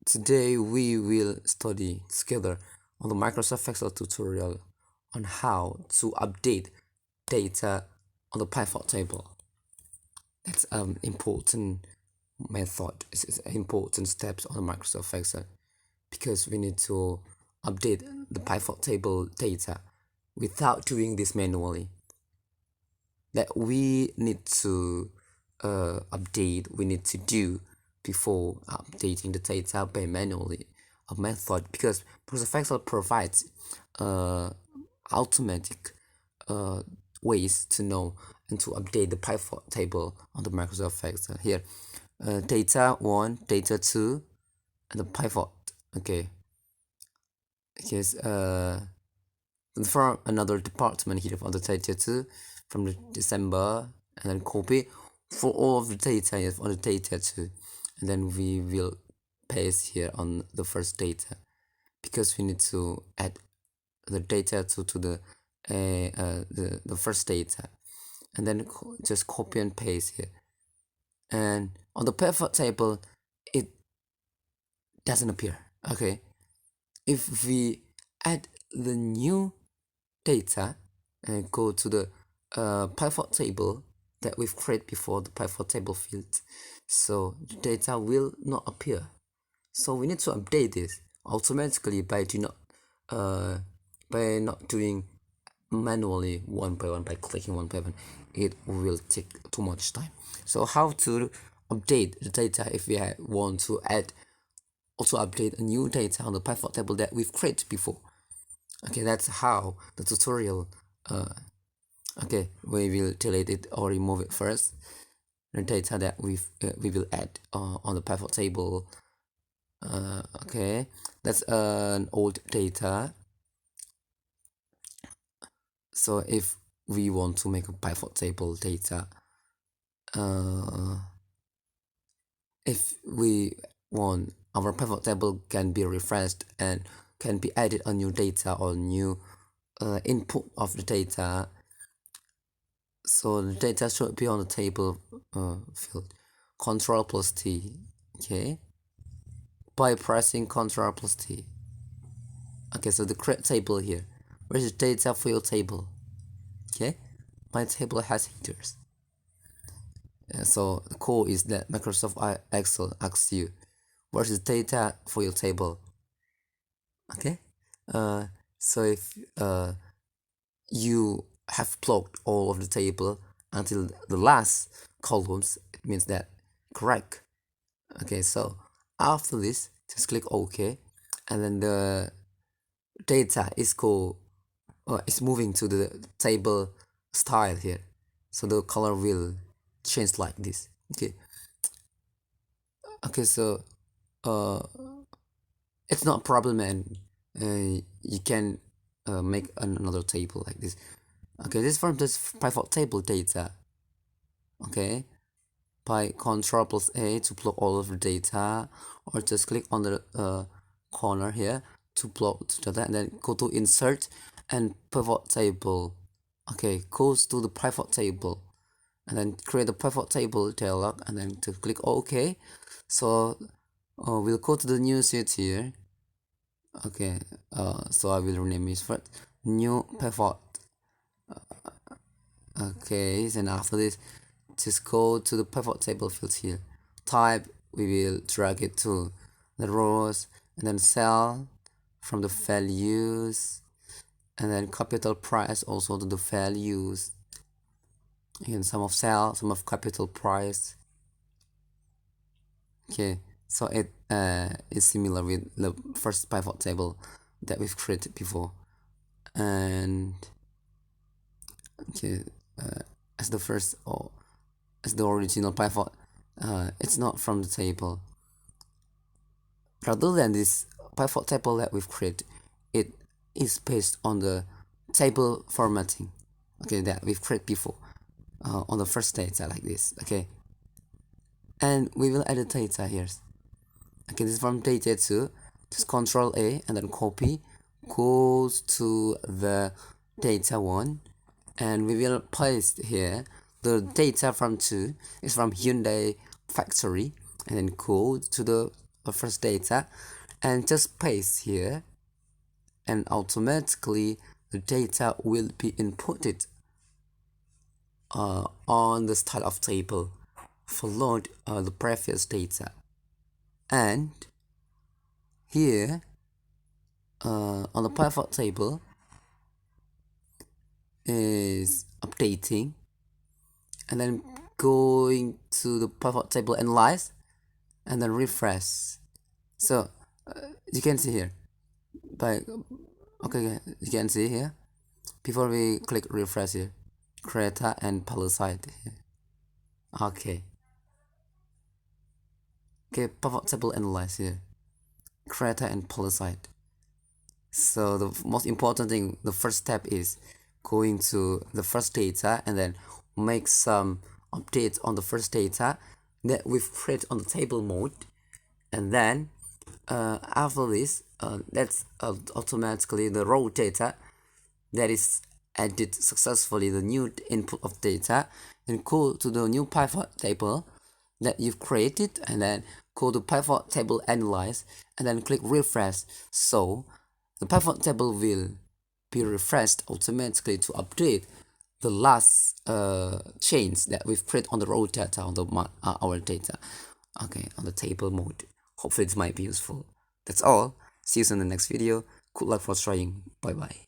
Today we will study together on the Microsoft Excel tutorial on how to update data on the pivot table. That's important method. It's important steps on the Microsoft Excel because we need to update the pivot table data without doing this manually. That we need to update, we need to do before updating the data by manually a method, because Microsoft Excel provides automatic ways to know and to update the pivot table on the Microsoft Excel. Here, data 1, data 2, and the pivot. Okay. Here's from another department here for the data 2 from the December, and then copy for all of the data on the data 2, and then we will paste here on the first data because we need to add the data to the first data, and then just copy and paste here. And on the pivot table it doesn't appear. Okay, if we add the new data and go to the pivot table that we've created before the pivot table field, so the data will not appear. So we need to update this automatically by not doing manually one by one, by clicking one by one. It will take too much time. So how to update the data if we want to also update a new data on the pivot table that we've created before. Okay, that's how the tutorial. Okay, we will delete it or remove it first. The data that we will add on the pivot table. Okay, that's an old data. So if we want to make a pivot table data, if we want our pivot table can be refreshed and can be added a new data or new input of the data, so the data should be on the table field. Control plus T. Okay, by pressing Control plus T. Okay, so the create table here. Where's the data field table? Okay, my table has headers. So the code is that Microsoft Excel asks you, where's the data for your table? Okay, so if you have plugged all of the table until the last columns, it means that correct. Okay, so after this, just click OK, and then the data is moving to the table style here, so the color will change like this. Okay, so it's not a problem, and you can make another table like this. Okay, this is from this pivot table data. Okay, by Control plus A to plug all of the data, or just click on the corner here to plug the data, and then go to Insert and Pivot Table. Okay, goes to the pivot table, and then create a pivot table dialog, and then to click OK. So we'll go to the new sheet here. Okay, so I will rename it first new pivot. Okay, and after this, just go to the pivot table field here. Type, we will drag it to the rows, and then cell from the values, and then capital price also to the values. Again, sum of cell, sum of capital price. Okay, so it is similar with the first pivot table that we've created before. And okay, as the first, or as the original pivot, it's not from the table. Rather than this pivot table that we've created, it is based on the table formatting, okay, that we've created before on the first data like this. Okay, and we will add the data here. Okay, this is from data 2. Just Control A and then copy, goes to the data 1, and we will paste here the data from 2 is from Hyundai factory, and then go to the the first data and just paste here, and automatically the data will be inputted on the start of table, followed the previous data. And here on the pivot table is updating, and then going to the pivot table analyze, and then refresh. So you can see here by okay, you can see here before we click refresh here, creator and parasite here. Okay, pivot table analyze here, creator and parasite. So the most important thing, the first step is going to the first data and then make some updates on the first data that we've created on the table mode. And then after this, that's automatically the raw data that is added successfully, the new input of data, and go to the new pivot table that you've created, and then go to pivot table analyze, and then click refresh. So the pivot table will be refreshed automatically to update the last change that we've created on the raw data, on the our data, okay, on the table mode. Hopefully it might be useful. That's all. See you in the next video. Good luck for trying. Bye bye.